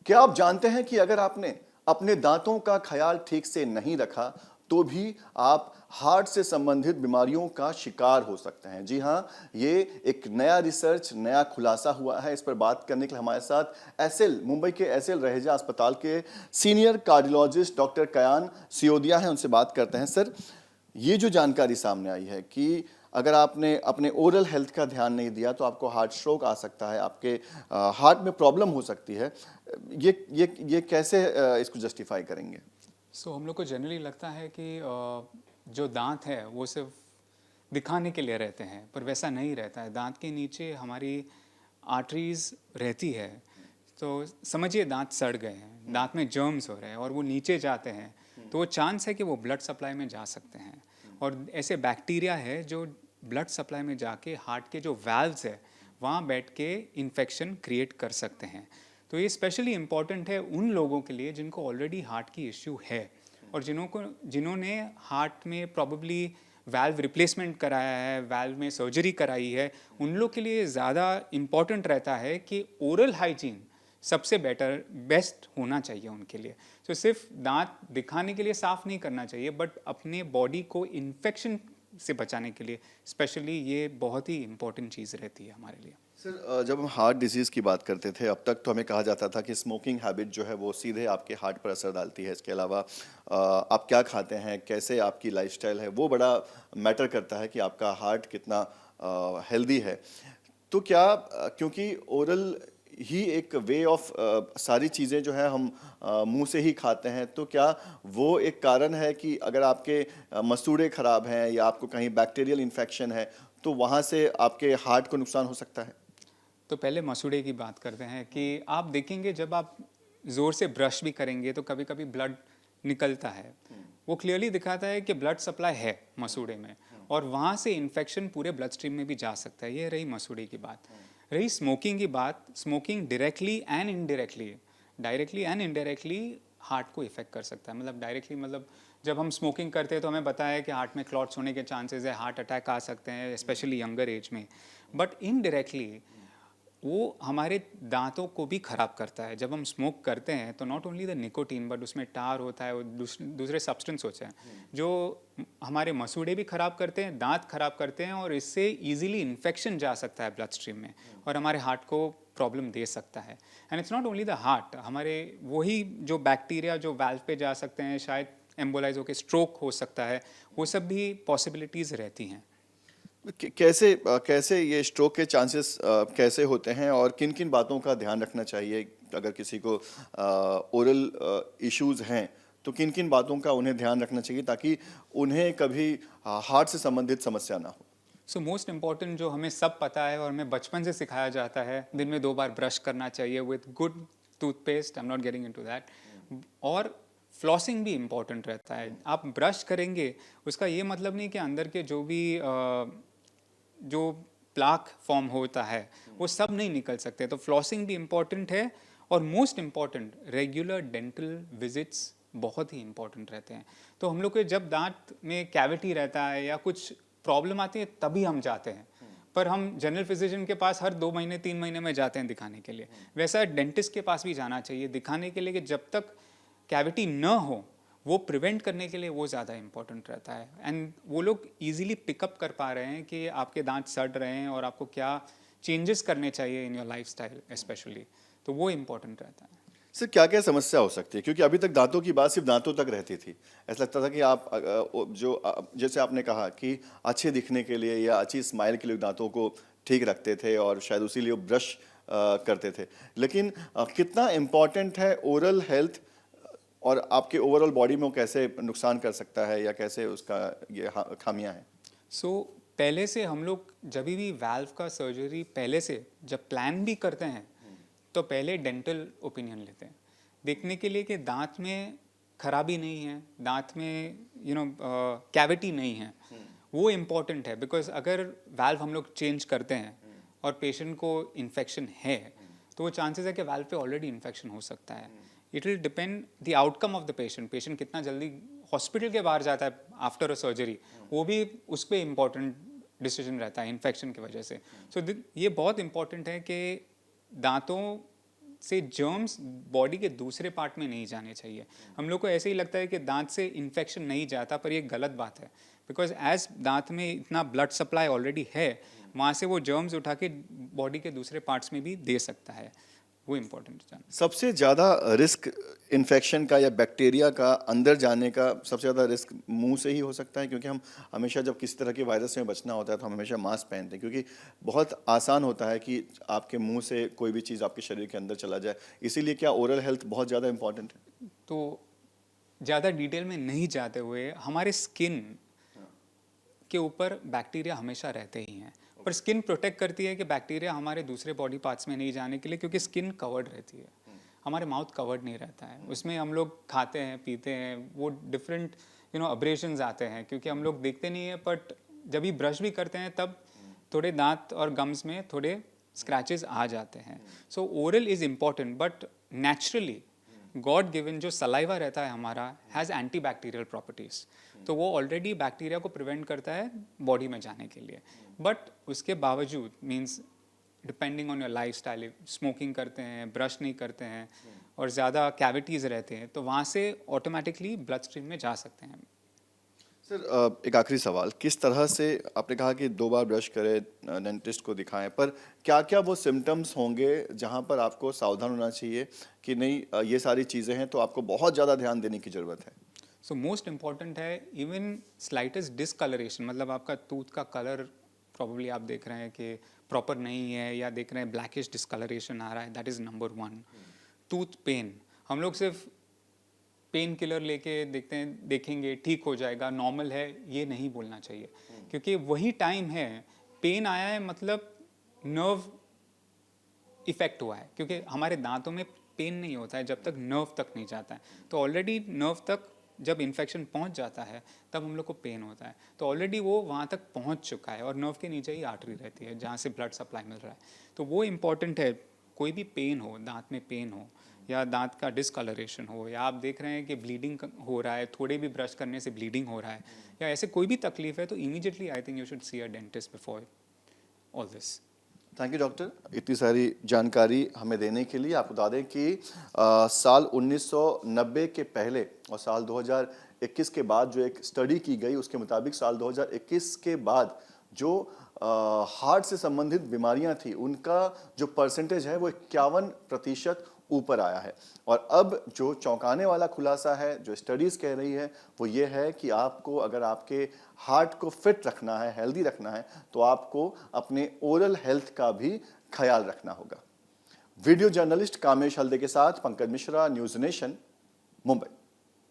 क्या आप जानते हैं कि अगर आपने अपने दांतों का ख्याल ठीक से नहीं रखा तो भी आप हार्ट से संबंधित बीमारियों का शिकार हो सकते हैं। जी हाँ, ये एक नया रिसर्च, नया खुलासा हुआ है। इस पर बात करने के लिए हमारे साथ एसएल, मुंबई के एसएल रहेजा अस्पताल के सीनियर कार्डियोलॉजिस्ट डॉक्टर कयान सियोदिया हैं। उनसे बात करते हैं। सर, ये जो जानकारी सामने आई है कि अगर आपने अपने ओरल हेल्थ का ध्यान नहीं दिया तो आपको हार्ट स्ट्रोक आ सकता है, आपके हार्ट में प्रॉब्लम हो सकती है। ये कैसे इसको जस्टिफाई करेंगे? हम लोग को जनरली लगता है कि जो दांत है वो सिर्फ दिखाने के लिए रहते हैं, पर वैसा नहीं रहता है। दांत के नीचे हमारी आर्टरीज रहती है। तो समझिए दांत सड़ गए हैं, दांत में जर्म्स हो रहे हैं और वो नीचे जाते हैं, तो वो चांस है कि वो ब्लड सप्लाई में जा सकते हैं। और ऐसे बैक्टीरिया है जो ब्लड सप्लाई में जाके हार्ट के जो वाल्व्स है वहाँ बैठ के इन्फेक्शन क्रिएट कर सकते हैं। तो ये स्पेशली इम्पॉर्टेंट है उन लोगों के लिए जिनको ऑलरेडी हार्ट की इश्यू है और जिन्होंने हार्ट में प्रॉब्ली वाल्व रिप्लेसमेंट कराया है, वाल्व में सर्जरी कराई है। उन लोग के लिए ज़्यादा इम्पॉर्टेंट रहता है कि ओरल हाइजीन सबसे बेस्ट होना चाहिए उनके लिए। सिर्फ दांत दिखाने के लिए साफ नहीं करना चाहिए, बट अपने बॉडी को इन्फेक्शन से बचाने के लिए स्पेशली ये बहुत ही इम्पोर्टेंट चीज़ रहती है हमारे लिए। सर, जब हम हार्ट डिजीज़ की बात करते थे अब तक तो हमें कहा जाता था कि स्मोकिंग हैबिट जो है वो सीधे आपके हार्ट पर असर डालती है। इसके अलावा आप क्या खाते हैं, कैसे आपकी लाइफस्टाइल है, वो बड़ा मैटर करता है कि आपका हार्ट कितना हेल्दी है। तो क्या क्योंकि ओरल ही एक वे ऑफ सारी चीज़ें जो है हम मुंह से ही खाते हैं, तो क्या वो एक कारण है कि अगर आपके मसूड़े खराब हैं या आपको कहीं बैक्टीरियल इन्फेक्शन है तो वहाँ से आपके हार्ट को नुकसान हो सकता है? तो पहले मसूड़े की बात करते हैं कि आप देखेंगे जब आप ज़ोर से ब्रश भी करेंगे तो कभी कभी ब्लड निकलता है। वो क्लियरली दिखाता है कि ब्लड सप्लाई है मसूड़े में और वहाँ से इन्फेक्शन पूरे ब्लड स्ट्रीम में भी जा सकता है। ये रही मसूड़े की बात। रही स्मोकिंग की बात, smoking directly and indirectly heart को इफेक्ट कर सकता है। मतलब डायरेक्टली मतलब जब हम स्मोकिंग करते हैं तो हमें बताया है कि हार्ट में क्लॉट्स होने के चांसेस है, हार्ट अटैक आ सकते हैं स्पेशली यंगर एज में। बट इनडायरेक्टली वो हमारे दांतों को भी ख़राब करता है। जब हम स्मोक करते हैं तो not only the nicotine but उसमें टार होता है और दूसरे सब्सटेंस होते हैं जो हमारे मसूड़े भी ख़राब करते हैं, दांत ख़राब करते हैं और इससे इजीली इन्फेक्शन जा सकता है ब्लड स्ट्रीम में और हमारे हार्ट को प्रॉब्लम दे सकता है। And it's not only the heart, हमारे वही जो बैक्टीरिया जो वाल्व पे जा सकते हैं, शायद एम्बोलाइज होकर स्ट्रोक हो सकता है, वो सब भी पॉसिबिलिटीज़ रहती हैं। कैसे कैसे ये स्ट्रोक के चांसेस कैसे होते हैं और किन किन बातों का ध्यान रखना चाहिए अगर किसी को ओरल इश्यूज हैं तो किन किन बातों का उन्हें ध्यान रखना चाहिए ताकि उन्हें कभी हार्ट से संबंधित समस्या ना हो? मोस्ट इम्पॉर्टेंट जो हमें सब पता है और हमें बचपन से सिखाया जाता है, दिन में 2 बार ब्रश करना चाहिए with good toothpaste. I am not getting into that. और फ्लॉसिंग भी इम्पॉर्टेंट रहता है। आप ब्रश करेंगे उसका ये मतलब नहीं कि अंदर के जो प्लाक फॉर्म होता है वो सब नहीं निकल सकते। तो फ्लॉसिंग भी इम्पॉर्टेंट है और most important regular dental visits बहुत ही इम्पॉर्टेंट रहते हैं। तो हम लोग के जब दांत में कैविटी रहता है या कुछ प्रॉब्लम आती है तभी हम जाते हैं, पर हम जनरल फिजिशियन के पास हर 2 महीने 3 महीने में जाते हैं दिखाने के लिए। वैसा डेंटिस्ट के पास भी जाना चाहिए दिखाने के लिए कि जब तक कैविटी न हो वो प्रिवेंट करने के लिए वो ज़्यादा इंपॉर्टेंट रहता है। एंड वो लोग इजीली पिकअप कर पा रहे हैं कि आपके दांत सड़ रहे हैं और आपको क्या चेंजेस करने चाहिए इन योर लाइफस्टाइल स्पेशली। तो वो इम्पोर्टेंट रहता है। सर, क्या क्या समस्या हो सकती है क्योंकि अभी तक दांतों की बात सिर्फ दांतों तक रहती थी। ऐसा लगता था कि आप जैसे आपने कहा कि अच्छे दिखने के लिए या अच्छी स्माइल के लिए दांतों को ठीक रखते थे और शायद उसी लिए ब्रश करते थे, लेकिन कितना इम्पोर्टेंट है ओरल हेल्थ और आपके ओवरऑल बॉडी में वो कैसे नुकसान कर सकता है या कैसे उसका ये खामियां हैं? पहले से हम लोग जब भी वाल्व का सर्जरी पहले से जब प्लान भी करते हैं तो पहले डेंटल ओपिनियन लेते हैं देखने के लिए कि दांत में खराबी नहीं है, दांत में कैविटी नहीं है। वो इम्पॉर्टेंट है बिकॉज अगर वाल्व हम लोग चेंज करते हैं और पेशेंट को इन्फेक्शन है तो वो चांसेस है कि वाल्व पे ऑलरेडी इन्फेक्शन हो सकता है। It will depend the outcome of the patient कितना जल्दी हॉस्पिटल के बाहर जाता है आफ्टर अ सर्जरी, वो भी उस पर इम्पॉर्टेंट डिसीजन रहता है इन्फेक्शन की वजह से। ये बहुत इंपॉर्टेंट है कि दांतों से जर्म्स बॉडी के दूसरे पार्ट में नहीं जाने चाहिए। हम लोग को ऐसे ही लगता है कि दांत से इन्फेक्शन नहीं जाता, पर ये गलत बात है, बिकॉज एज दांत में इतना ब्लड सप्लाई ऑलरेडी है, वहाँ से वो जर्म्स उठा के बॉडी के दूसरे पार्ट्स में भी दे सकता है। वो इम्पोर्टेंट है। सबसे ज़्यादा रिस्क इन्फेक्शन का या बैक्टीरिया का अंदर जाने का सबसे ज़्यादा रिस्क मुंह से ही हो सकता है, क्योंकि हम हमेशा जब किसी तरह के वायरस में बचना होता है तो हम हमेशा मास्क पहनते हैं, क्योंकि बहुत आसान होता है कि आपके मुंह से कोई भी चीज़ आपके शरीर के अंदर चला जाए। इसीलिए क्या ओरल हेल्थ बहुत ज़्यादा इंपॉर्टेंट है? तो ज़्यादा डिटेल में नहीं जाते हुए, हमारे स्किन के ऊपर बैक्टीरिया हमेशा रहते ही हैं, पर स्किन प्रोटेक्ट करती है कि बैक्टीरिया हमारे दूसरे बॉडी पार्ट्स में नहीं जाने के लिए, क्योंकि स्किन कवर्ड रहती है, हमारे माउथ कवर्ड नहीं रहता है। उसमें हम लोग खाते हैं, पीते हैं, वो डिफरेंट अब्रेशंस आते हैं, क्योंकि हम लोग देखते नहीं है, बट जब भी ब्रश भी करते हैं तब थोड़े दांत और गम्स में थोड़े स्क्रैचेस आ जाते हैं। सो oral is important, but naturally God given जो सलाइवा रहता है हमारा हैज़ एंटी बैक्टीरियल प्रॉपर्टीज़, तो वो ऑलरेडी बैक्टीरिया को प्रिवेंट करता है बॉडी में जाने के लिए। बट उसके बावजूद means depending on your life style, smoking करते हैं, ब्रश नहीं करते हैं और ज़्यादा कैविटीज़ रहते हैं, तो वहाँ से ऑटोमेटिकली ब्लड स्ट्रीम में जा सकते हैं। सर एक आखिरी सवाल, किस तरह से आपने कहा कि 2 बार ब्रश करें, डेंटिस्ट को दिखाएं, पर क्या क्या वो सिम्टम्स होंगे जहां पर आपको सावधान होना चाहिए कि नहीं ये सारी चीज़ें हैं तो आपको बहुत ज़्यादा ध्यान देने की ज़रूरत है? सो मोस्ट इम्पॉर्टेंट है इवन स्लाइटेस्ट डिसकलरेशन, मतलब आपका टूथ का कलर प्रॉब्ली आप देख रहे हैं कि प्रॉपर नहीं है, या देख रहे हैं ब्लैकिश डिसकलरेशन आ रहा है, that is number 1। Tooth pain, हम लोग सिर्फ पेन किलर लेके देखते हैं, देखेंगे ठीक हो जाएगा, नॉर्मल है, ये नहीं बोलना चाहिए, क्योंकि वही टाइम है, पेन आया है मतलब नर्व इफेक्ट हुआ है, क्योंकि हमारे दांतों में पेन नहीं होता है जब तक नर्व तक नहीं जाता है। तो ऑलरेडी नर्व तक जब इन्फेक्शन पहुंच जाता है तब हम लोग को पेन होता है, तो ऑलरेडी वो वहाँ तक पहुंच चुका है, और नर्व के नीचे ही आर्टरी रहती है जहाँ से ब्लड सप्लाई मिल रहा है। तो वो इम्पॉर्टेंट है, कोई भी पेन हो, दांत में पेन हो या दांत का डिसकलरेशन हो, या आप देख रहे हैं कि ब्लीडिंग हो रहा है, थोड़े भी ब्रश करने से ब्लीडिंग हो रहा है, या ऐसे कोई भी तकलीफ है, तो immediately I think you should see a dentist before all this. Thank you doctor, इतनी सारी जानकारी हमें देने के लिए। आपको बता दें कि साल 1990 के पहले और साल 2021 के बाद जो एक स्टडी की गई, उसके मुताबिक साल 2021 के बाद जो हार्ट से संबंधित बीमारियां थी, उनका जो परसेंटेज है वो 51% ऊपर आया है। और अब जो चौंकाने वाला खुलासा है, जो स्टडीज़ कह रही है, वो ये है कि आपको अगर आपके हार्ट को फिट रखना है, हेल्दी रखना है, तो आपको अपने ओरल हेल्थ का भी ख्याल रखना होगा। वीडियो जर्नलिस्ट कामेश हल्दे के साथ पंकज मिश्रा, न्यूज़ नेशन, मुंबई।